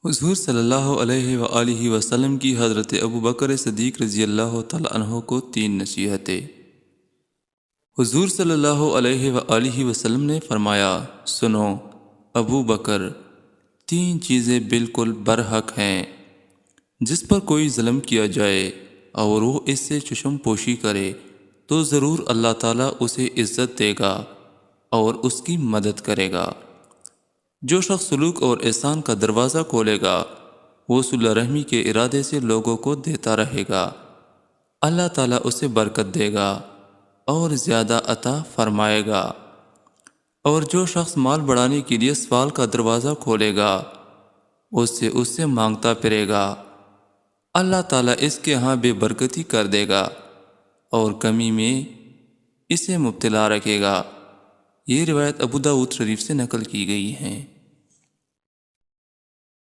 حضور صلی اللہ علیہ وآلہ وسلم کی حضرت ابو بکر صدیق رضی اللہ تعالیٰ عنہ کو 3 نصیحتیں۔ حضور صلی اللہ علیہ وآلہ وسلم نے فرمایا، سنو ابو بکر، 3 چیزیں بالکل برحق ہیں۔ جس پر کوئی ظلم کیا جائے اور وہ اس سے چشم پوشی کرے تو ضرور اللہ تعالیٰ اسے عزت دے گا اور اس کی مدد کرے گا۔ جو شخص سلوک اور احسان کا دروازہ کھولے گا وہ صلہ رحمی کے ارادے سے لوگوں کو دیتا رہے گا، اللہ تعالیٰ اسے برکت دے گا اور زیادہ عطا فرمائے گا۔ اور جو شخص مال بڑھانے کے لیے سوال کا دروازہ کھولے گا اس سے مانگتا پھرے گا، اللہ تعالیٰ اس کے ہاں بے برکتی کر دے گا اور کمی میں اسے مبتلا رکھے گا۔ یہ روایت ابو داؤد شریف سے نقل کی گئی ہیں۔